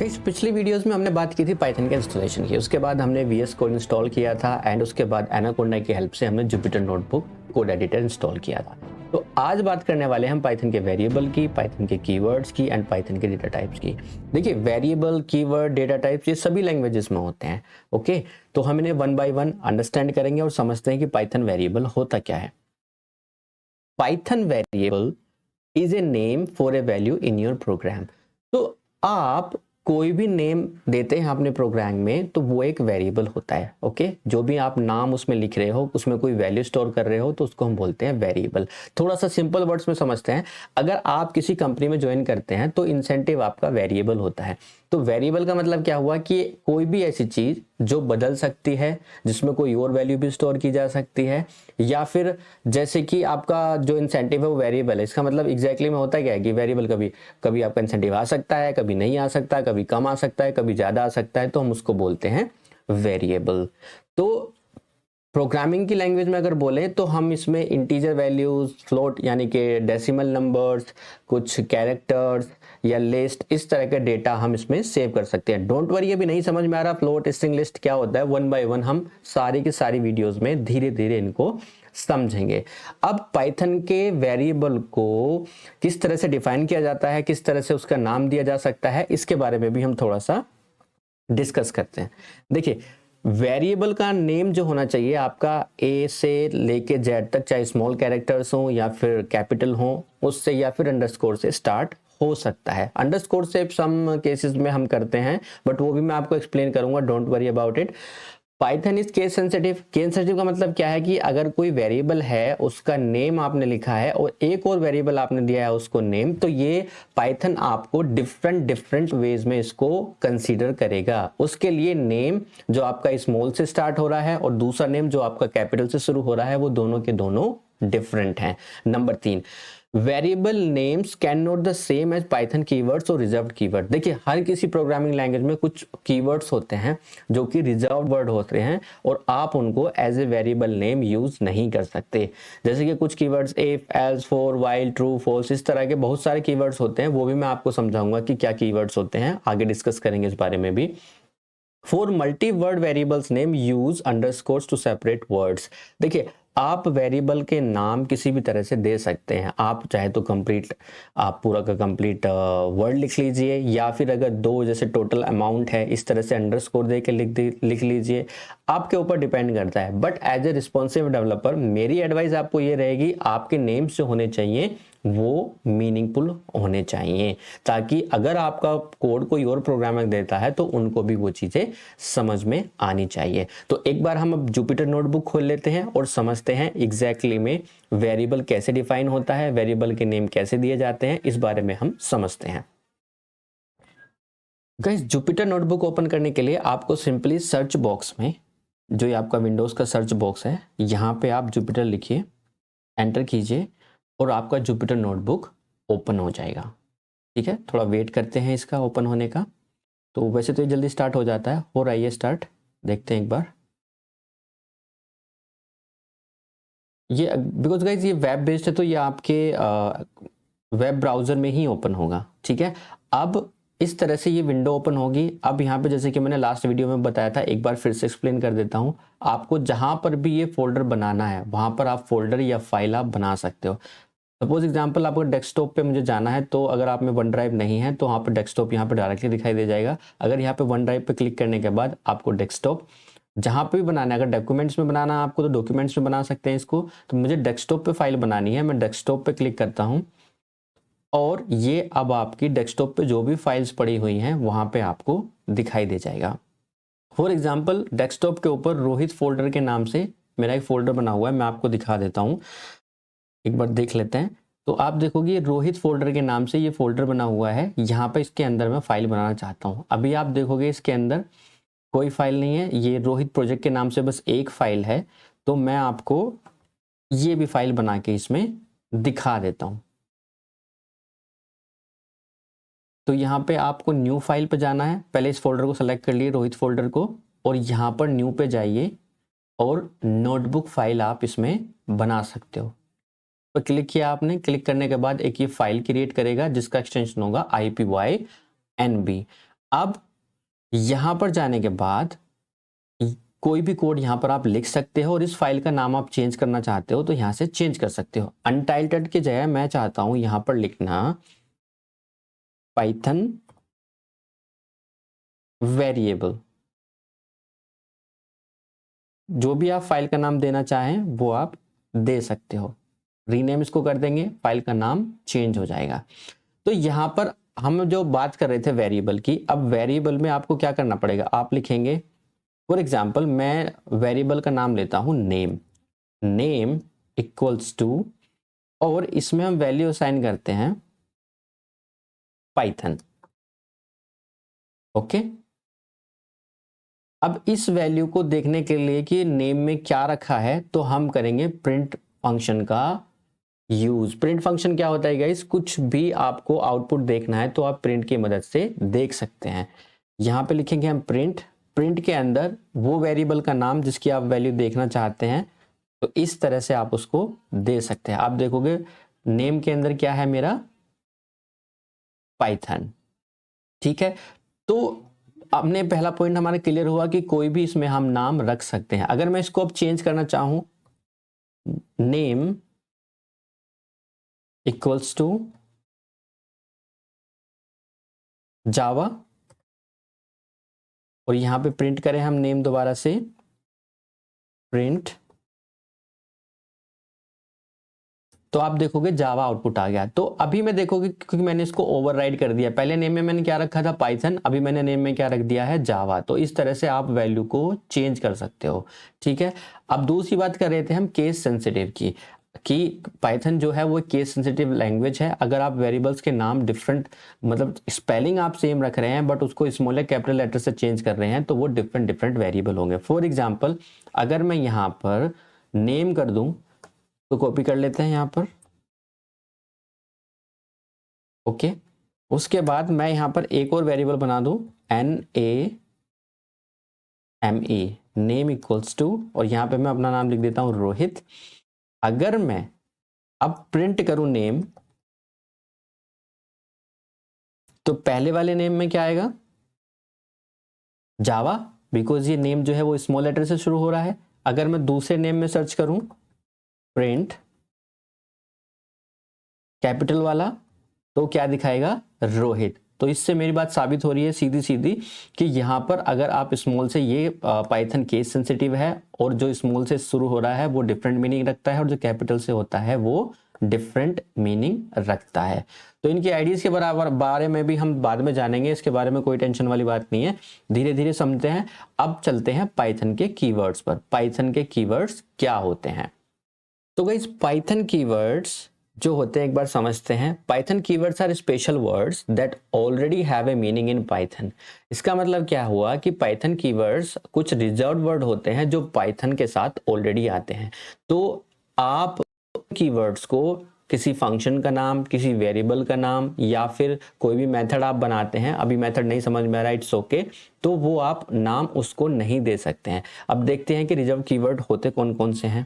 इस पिछली वीडियोस में हमने बात की थी पाइथन के इंस्टॉलेशन की, उसके बाद हमने VS कोड इंस्टॉल किया था एंड उसके बाद एनाकोंडा की हेल्प से हमने Jupyter notebook code editor install किया था। तो आज बात करने वाले हैं हम पाइथन के वेरिएबल की, पाइथन के कीवर्ड्स की एंड पाइथन के डेटा टाइप्स की। देखिए वेरिएबल, कीवर्ड, डेटा टाइप्स ये सभी लैंग्वेजेस में होते हैं। ओके, तो हम इन्हें वन बाय वन अंडरस्टैंड करेंगे और समझते हैं कि पाइथन वेरिएबल होता क्या है। Python variable is a name for a value in your program. तो आप कोई भी नेम देते हैं अपने प्रोग्राम में तो वो एक वेरिएबल होता है। ओके, जो भी आप नाम उसमें लिख रहे हो, उसमें कोई वैल्यू स्टोर कर रहे हो तो उसको हम बोलते हैं वेरिएबल। थोड़ा सा सिंपल वर्ड्स में समझते हैं। अगर आप किसी कंपनी में ज्वाइन करते हैं तो इंसेंटिव आपका वेरिएबल होता है। तो वेरिएबल का मतलब क्या हुआ कि कोई भी ऐसी चीज जो बदल सकती है, जिसमें कोई और वैल्यू भी स्टोर की जा सकती है, या फिर जैसे कि आपका जो इंसेंटिव है वो वेरिएबल है। इसका मतलब एग्जैक्टली में होता क्या है कि वेरिएबल कभी कभी आपका इंसेंटिव आ सकता है, कभी नहीं आ सकता, कभी कम आ सकता है, कभी ज्यादा आ सकता है, तो हम उसको बोलते हैं वेरिएबल। तो प्रोग्रामिंग की लैंग्वेज में अगर बोले तो हम इसमें इंटीजर वैल्यूज, फ्लोट यानी कि डेसिमल नंबर्स, कुछ कैरेक्टर्स या लिस्ट, इस तरह का डेटा हम इसमें सेव कर सकते हैं। डोंट वरी, अभी नहीं समझ में आ रहा फ्लोट, स्ट्रिंग, लिस्ट क्या होता है, वन बाय वन हम सारी की सारी वीडियोस में धीरे धीरे इनको समझेंगे। अब पाइथन के वेरिएबल को किस तरह से डिफाइन किया जाता है, किस तरह से उसका नाम दिया जा सकता है, इसके बारे में भी हम थोड़ा सा डिस्कस करते हैं। देखिए वेरिएबल का नेम जो होना चाहिए आपका ए से लेके जेड तक, चाहे स्मॉल कैरेक्टर्स हो या फिर कैपिटल हो, उससे या फिर अंडरस्कोर से स्टार्ट हो सकता है। अंडरस्कोर से सम केसेस में हम करते हैं, बट वो भी मैं आपको एक्सप्लेन करूंगा, don't worry about it. Python is case sensitive. Case sensitive का मतलब क्या है कि अगर कोई वेरिएबल है, उसका नेम आपने लिखा है और एक और वेरिएबल आपने दिया है उसको नेम, तो ये पाइथन आपको डिफरेंट डिफरेंट वेज में इसको कंसीडर करेगा। उसके लिए नेम जो आपका स्मॉल से स्टार्ट हो रहा है और दूसरा नेम जो आपका कैपिटल से शुरू हो रहा है, वो दोनों के दोनों डिफरेंट हैं। Number 3, variable names can not the same as Python keywords और रिजर्व्ड कीवर्ड। देखिए हर किसी प्रोग्रामिंग लैंग्वेज में कुछ कीवर्ड्स होते हैं जो कि रिजर्व्ड वर्ड होते हैं और आप उनको as a variable name use नहीं कर सकते। जैसे कि कुछ keywords if, else, for, while, true, false, इस तरह के बहुत सारे कीवर्ड्स होते हैं। वो भी मैं आपको समझाऊंगा कि क्या कीवर्ड्स होते हैं, आगे डिस्कस करेंगे इस बारे में भी। For multi word variables name use underscores to separate words. देखिए आप वेरिएबल के नाम किसी भी तरह से दे सकते हैं। आप चाहे तो कंप्लीट, आप पूरा का कंप्लीट वर्ड लिख लीजिए, या फिर अगर दो जैसे टोटल अमाउंट है इस तरह से अंडरस्कोर दे के लिख लीजिए, आपके ऊपर डिपेंड करता है। But as a responsive developer मेरी एडवाइस आपको ये रहेगी, आपके नेम्स जो होने चाहिए वो मीनिंगफुल होने चाहिए, ताकि अगर आपका कोड कोई और प्रोग्रामर देता है तो उनको भी वो चीजें समझ में आनी चाहिए। तो एक बार हम अब जुपिटर नोटबुक खोल लेते हैं और समझते हैं एग्जैक्टली में वेरिएबल कैसे डिफाइन होता है, वेरिएबल के नेम कैसे दिए जाते हैं, इस बारे में हम समझते हैं। गाइस जुपिटर नोटबुक ओपन करने के लिए आपको सिंपली सर्च बॉक्स में, जो ये आपका विंडोज का सर्च बॉक्स है, यहाँ पे आप जुपिटर लिखिए, एंटर कीजिए और आपका जुपिटर नोटबुक ओपन हो जाएगा। ठीक है, थोड़ा वेट करते हैं इसका ओपन होने का। तो वैसे तो ये जल्दी स्टार्ट हो जाता है, हो रहा है ये स्टार्ट, देखते हैं एक बार। ये बिकॉज गाइज ये वेब बेस्ड है तो ये आपके वेब ब्राउजर में ही ओपन होगा। ठीक है, अब इस तरह से ये विंडो ओपन होगी। अब यहाँ पे जैसे कि मैंने लास्ट वीडियो में बताया था, एक बार फिर से एक्सप्लेन कर देता हूँ। आपको जहां पर भी ये फोल्डर बनाना है वहां पर आप फोल्डर या फाइल आप बना सकते हो। सपोज एग्जांपल आपको डेस्कटॉप पे मुझे जाना है, तो अगर आप में वन ड्राइव नहीं है तो वहाँ पर डेस्कटॉप यहाँ पे डायरेक्टली दिखाई दे जाएगा। अगर यहाँ पे वन ड्राइव पे क्लिक करने के बाद आपको डेस्कटॉप जहाँ पे भी बनाना है, अगर डॉक्यूमेंट्स में बनाना है आपको तो डॉक्यूमेंट्स में बना सकते हैं इसको। तो मुझे डेस्कटॉप पे फाइल बनानी है, मैं डेस्कटॉप पे क्लिक करता हूँ और ये अब आपकी डेस्कटॉप पे जो भी फाइल्स पड़ी हुई हैं वहाँ पे आपको दिखाई दे जाएगा। फॉर एग्जाम्पल डेस्कटॉप के ऊपर रोहित फोल्डर के नाम से मेरा एक फोल्डर बना हुआ है, मैं आपको दिखा देता हूँ, एक बार देख लेते हैं। तो आप देखोगे रोहित फोल्डर के नाम से ये फोल्डर बना हुआ है, यहाँ पे इसके अंदर मैं फाइल बनाना चाहता हूँ। अभी आप देखोगे इसके अंदर कोई फाइल नहीं है, ये रोहित प्रोजेक्ट के नाम से बस एक फाइल है। तो मैं आपको ये भी फाइल बना के इसमें दिखा देता हूँ। तो यहाँ पे आपको न्यू फाइल पे जाना है, पहले इस फोल्डर को सेलेक्ट कर लिए, रोहित फोल्डर को, और यहाँ पर न्यू पे जाइए और नोटबुक फाइल आप इसमें बना सकते हो। पर क्लिक किया आपने, क्लिक करने के बाद एक ये फाइल क्रिएट करेगा जिसका एक्सटेंशन होगा IPYNB। अब यहां पर जाने के बाद कोई भी कोड यहां पर आप लिख सकते हो और इस फाइल का नाम आप चेंज करना चाहते हो तो यहां से चेंज कर सकते हो। अनटाइटल्ड की जगह मैं चाहता हूं यहां पर लिखना पाइथन वेरिएबल। जो भी आप फाइल का नाम देना चाहें वो आप दे सकते हो। रीनेम इसको कर देंगे, फाइल का नाम चेंज हो जाएगा। तो यहां पर हम जो बात कर रहे थे वेरिएबल की, अब वेरिएबल में आपको क्या करना पड़ेगा, आप लिखेंगे फॉर एग्जाम्पल मैं वेरिएबल का नाम लेता हूं नेम, नेम इक्वल्स टू, और इसमें हम वैल्यू असाइन करते हैं पाइथन। ओके, अब इस वैल्यू को देखने के लिए कि नेम में क्या रखा है तो हम करेंगे प्रिंट फंक्शन का यूज। प्रिंट फंक्शन क्या होता है गाइस, कुछ भी आपको आउटपुट देखना है तो आप प्रिंट की मदद से देख सकते हैं। यहां पे लिखेंगे हम प्रिंट, प्रिंट के अंदर वो वेरिएबल का नाम जिसकी आप वैल्यू देखना चाहते हैं, तो इस तरह से आप उसको दे सकते हैं। आप देखोगे नेम के अंदर क्या है मेरा, पाइथन। ठीक है, तो अपने पहला पॉइंट हमारा क्लियर हुआ कि कोई भी इसमें हम नाम रख सकते हैं। अगर मैं इसको अब चेंज करना चाहूं, नेम इक्वल्स टू जावा, और यहां पे प्रिंट करें हम नेम दोबारा से, प्रिंट, तो आप देखोगे जावा आउटपुट आ गया। तो अभी मैं देखोगे क्योंकि मैंने इसको ओवरराइड कर दिया, पहले नेम में मैंने क्या रखा था पाइथन, अभी मैंने नेम में क्या रख दिया है जावा। तो इस तरह से आप वैल्यू को चेंज कर सकते हो। ठीक है, अब दूसरी बात कर रहे थे हम केस सेंसिटिव की, कि पाइथन जो है वो केस सेंसिटिव लैंग्वेज है। अगर आप वेरिएबल्स के नाम डिफरेंट, मतलब स्पेलिंग आप सेम रख रहे हैं बट उसको स्मॉल या कैपिटल लेटर से चेंज कर रहे हैं तो वो डिफरेंट डिफरेंट वेरिएबल होंगे। फॉर एग्जाम्पल अगर मैं यहाँ पर नेम कर दूं तो कॉपी कर लेते हैं यहाँ पर। ओके, उसके बाद मैं यहाँ पर एक और वेरिएबल बना दूं NAME, नेम इक्वल्स टू, और यहाँ पे मैं अपना नाम लिख देता हूं रोहित। अगर मैं अब प्रिंट करूं नेम, तो पहले वाले नेम में क्या आएगा, जावा, बिकॉज ये नेम जो है वो स्मॉल लेटर से शुरू हो रहा है। अगर मैं दूसरे नेम में सर्च करूं प्रिंट कैपिटल वाला, तो क्या दिखाएगा, रोहित। तो इससे मेरी बात साबित हो रही है सीधी सीधी कि यहाँ पर अगर आप स्मॉल से, ये पाइथन केस सेंसिटिव है और जो स्मॉल से शुरू हो रहा है वो डिफरेंट मीनिंग रखता है और जो कैपिटल से होता है वो डिफरेंट मीनिंग रखता है। तो इनकी आईडीज के बराबर बारे में भी हम बाद में जानेंगे, इसके बारे में कोई टेंशन वाली बात नहीं है, धीरे धीरे समझते हैं। अब चलते हैं पाइथन के कीवर्ड्स पर। पाइथन के कीवर्ड्स क्या होते हैं, तो गाइस पाइथन कीवर्ड्स जो होते हैं एक बार समझते हैं। Python keywords are special words that already have a meaning in Python. इसका मतलब क्या हुआ कि पाइथन कीवर्ड्स कुछ रिजर्व्ड वर्ड होते हैं जो पाइथन के साथ ऑलरेडी आते हैं। तो आप कीवर्ड्स को किसी फंक्शन का नाम, किसी वेरिएबल का नाम, या फिर कोई भी मेथड आप बनाते हैं, अभी मेथड नहीं समझ में आ रहा, इट्स ओके, तो वो आप नाम उसको नहीं दे सकते हैं। अब देखते हैं कि रिजर्व कीवर्ड होते कौन कौन से हैं।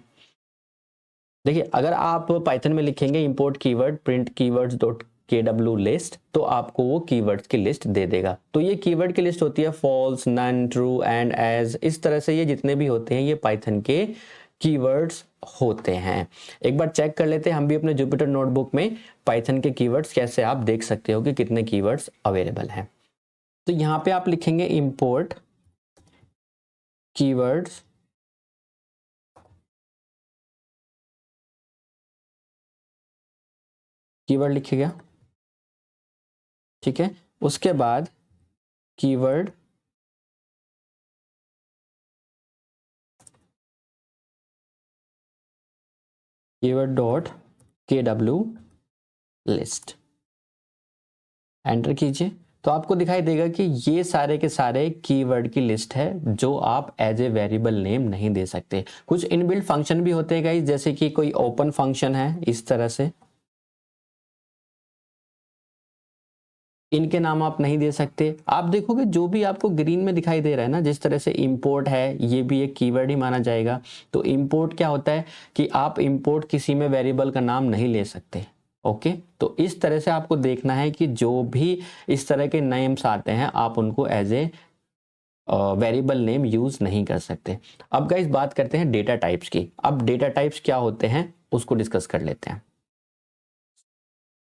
देखिए, अगर आप पाइथन में लिखेंगे import keyword print keywords dot KW list, तो आपको वो कीवर्ड्स की लिस्ट दे देगा। तो ये कीवर्ड की लिस्ट होती है false, none, true, and, as, इस तरह से ये जितने भी होते हैं ये पाइथन के कीवर्ड्स होते हैं। एक बार चेक कर लेते हैं हम भी अपने जुपिटर नोटबुक में पाइथन के कीवर्ड्स कैसे आप देख सकते हो कि कितने कीवर्ड्स अवेलेबल हैं। तो यहाँ पे आप लिखेंगे इंपोर्ट कीवर्ड्स कीवर्ड लिखिएगा, ठीक है। उसके बाद keyword dot KW list, enter कीजिए। तो आपको दिखाई देगा कि ये सारे के सारे कीवर्ड की लिस्ट है जो आप एज ए वेरिएबल नेम नहीं दे सकते। कुछ इनबिल्ट फंक्शन भी होते हैं गाइस, जैसे कि कोई ओपन फंक्शन है, इस तरह से इनके नाम आप नहीं दे सकते। आप देखोगे जो भी आपको ग्रीन में दिखाई दे रहा है ना, जिस तरह से इंपोर्ट है, ये भी एक कीवर्ड ही माना जाएगा। तो इंपोर्ट क्या होता है कि आप इंपोर्ट किसी में वेरिएबल का नाम नहीं ले सकते। ओके, तो इस तरह से आपको देखना है कि जो भी इस तरह के नेम्स आते हैं आप उनको as a variable name use नहीं कर सकते। अब गाइस बात करते हैं डेटा टाइप्स की। अब डेटा टाइप्स क्या होते हैं उसको डिस्कस कर लेते हैं।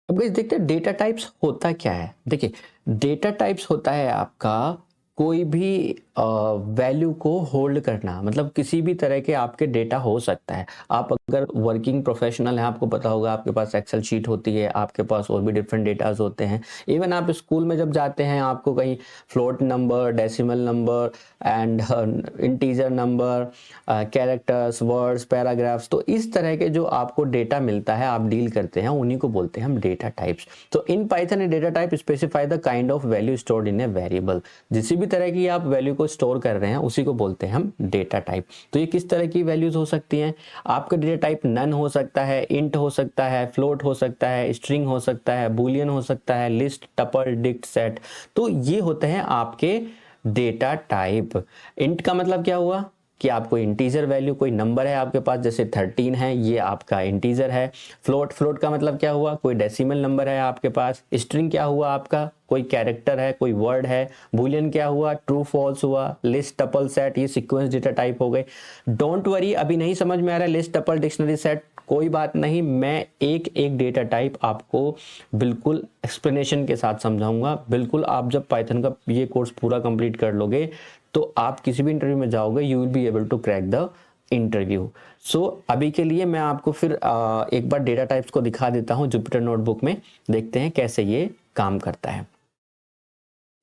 अब गाइस देखते हैं डेटा टाइप्स होता क्या है। देखिए, डेटा टाइप्स होता है आपका कोई भी वैल्यू को होल्ड करना, मतलब किसी भी तरह के आपके डेटा हो सकता है। आप अगर वर्किंग प्रोफेशनल हैं, आपको पता होगा आपके पास एक्सेल शीट होती है, आपके पास और भी डिफरेंट डेटाज होते हैं। इवन आप स्कूल में जब जाते हैं आपको कहीं float number, decimal number and integer number, characters, words, paragraphs, तो इस तरह के जो आपको डेटा मिलता है आप डील करते हैं, उन्हीं को बोलते हैं हम डेटा टाइप्स। तो in Python data type specify the kind of value stored in a variable. जिस भी तरह की आप वैल्यू को स्टोर कर रहे हैं उसी को बोलते हैं हम डेटा टाइप। तो ये किस तरह की वैल्यूज हो सकती हैं? आपका डेटा टाइप नन हो सकता है, इंट हो सकता है, फ्लोट हो सकता है, स्ट्रिंग हो सकता है, बूलियन हो सकता है, लिस्ट, टपल, डिक्ट, सेट। तो ये होते हैं आपके डेटा टाइप। इंट का मतलब क्या हुआ कि आपको इंटीजर वैल्यू, कोई नंबर है आपके पास जैसे 13 है, ये आपका इंटीजर है। फ्लोट, फ्लोट का मतलब क्या हुआ, कोई डेसिमल नंबर है आपके पास। स्ट्रिंग क्या हुआ आपका, कोई कैरेक्टर है, कोई वर्ड है। बूलियन क्या हुआ, ट्रू फॉल्स हुआ। लिस्ट, टपल, सेट, ये सीक्वेंस डेटा टाइप हो गए। डोंट वरी, अभी नहीं समझ में आ रहा है लिस्ट, टपल, डिक्शनरी, सेट, कोई बात नहीं, मैं एक एक डेटा टाइप आपको बिल्कुल एक्सप्लेनेशन के साथ समझाऊंगा। बिल्कुल, आप जब पाइथन का ये कोर्स पूरा कंप्लीट कर लोगे तो आप किसी भी इंटरव्यू में जाओगे, you will be able to crack the interview. So अभी के लिए मैं आपको फिर एक बार डेटा टाइप्स को दिखा देता हूं जुपिटर नोटबुक में, देखते हैं कैसे ये काम करता है।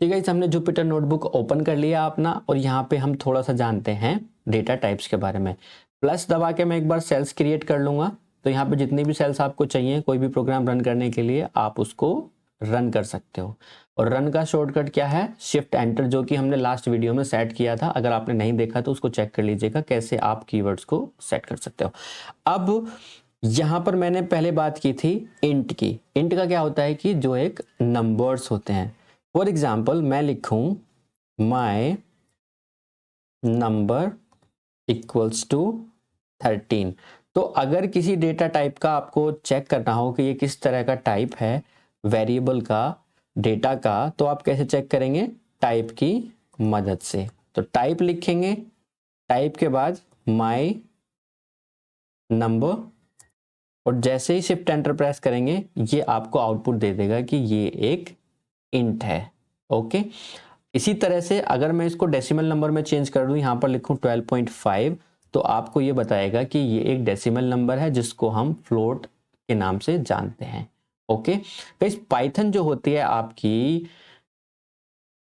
ठीक है, हमने जुपिटर नोटबुक ओपन कर लिया अपना, और यहाँ पे हम थोड़ा सा जानते हैं डेटा टाइप्स के बारे में। प्लस दबा के मैं एक बार सेल्स क्रिएट कर लूंगा, तो यहाँ पे जितनी भी सेल्स आपको चाहिए कोई भी प्रोग्राम रन करने के लिए आप उसको रन कर सकते हो। और रन का शॉर्टकट क्या है, शिफ्ट एंटर, जो कि हमने लास्ट वीडियो में सेट किया था। अगर आपने नहीं देखा तो उसको चेक कर लीजिएगा कैसे आप कीवर्ड्स को सेट कर सकते हो। अब यहाँ पर मैंने पहले बात की थी इंट की। इंट का क्या होता है कि जो एक नंबर्स होते हैं। फॉर एग्जाम्पल मैं लिखूं माई नंबर इक्वल्स टू 13। तो अगर किसी डेटा टाइप का आपको चेक करना हो कि ये किस तरह का टाइप है वेरिएबल का, डेटा का, तो आप कैसे चेक करेंगे, टाइप की मदद से। तो टाइप लिखेंगे, टाइप के बाद माई नंबर, और जैसे ही शिफ्ट एंटर प्रेस करेंगे ये आपको आउटपुट दे देगा कि ये एक इंट है। ओके, इसी तरह से अगर मैं इसको डेसिमल नंबर में चेंज कर दूं, यहां पर लिखूं 12.5, तो आपको ये बताएगा कि ये एक डेसिमल नंबर है जिसको हम फ्लोट के नाम से जानते हैं। ओके गाइस, पाइथन जो होती है आपकी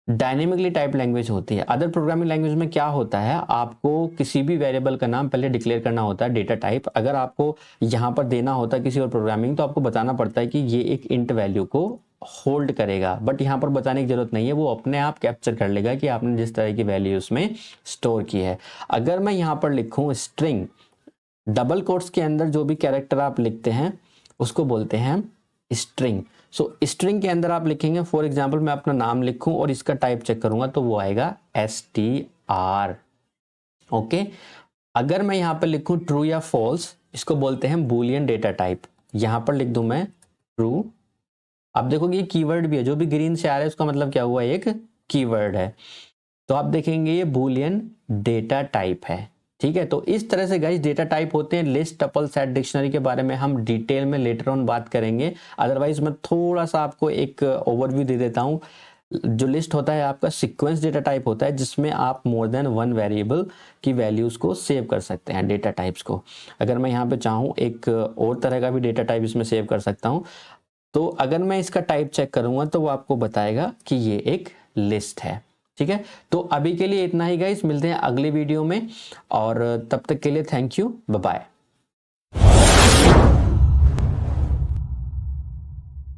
डायनेमिकली टाइप लैंग्वेज होती है। अदर प्रोग्रामिंग लैंग्वेज में क्या होता है, आपको किसी भी वेरिएबल का नाम पहले डिक्लेयर करना होता है, डेटा टाइप। अगर आपको यहाँ पर देना होता है किसी और प्रोग्रामिंग, तो आपको बताना पड़ता है कि ये एक इंट वैल्यू को होल्ड करेगा, बट यहाँ पर बताने की जरूरत नहीं है, वो अपने आप कैप्चर कर लेगा कि आपने जिस तरह की वैल्यू उसमें स्टोर की है। अगर मैं यहाँ पर लिखूँ स्ट्रिंग, डबल कोट्स के अंदर जो भी कैरेक्टर आप लिखते हैं उसको बोलते हैं स्ट्रिंग। सो स्ट्रिंग के अंदर आप लिखेंगे, फॉर एग्जाम्पल मैं अपना नाम लिखूं और इसका टाइप चेक करूंगा तो वो आएगा str। ओके, अगर मैं यहां पर लिखूं ट्रू या फॉल्स, इसको बोलते हैं बूलियन डेटा टाइप। यहां पर लिख दूं मैं ट्रू। अब देखोगे ये कीवर्ड भी है, जो भी ग्रीन से आ रहा है उसका मतलब क्या हुआ, एक कीवर्ड है। तो आप देखेंगे ये बूलियन डेटा टाइप है। ठीक है, तो इस तरह से गाइस डेटा टाइप होते हैं। लिस्ट, टपल, सेट, डिक्शनरी के बारे में हम डिटेल में लेटर ऑन बात करेंगे। अदरवाइज मैं थोड़ा सा आपको एक ओवरव्यू दे देता हूं। जो लिस्ट होता है आपका सीक्वेंस डेटा टाइप होता है, जिसमें आप मोर देन वन वेरिएबल की वैल्यूज को सेव कर सकते हैं, डेटा टाइप्स को। अगर मैं यहाँ पे चाहूँ एक और तरह का भी डेटा टाइप इसमें सेव कर सकता हूँ। तो अगर मैं इसका टाइप चेक करूंगा तो वो आपको बताएगा कि ये एक लिस्ट है। ठीक है, तो अभी के लिए इतना ही गाइस, मिलते हैं अगले वीडियो में, और तब तक के लिए थैंक यू, बाय बाय।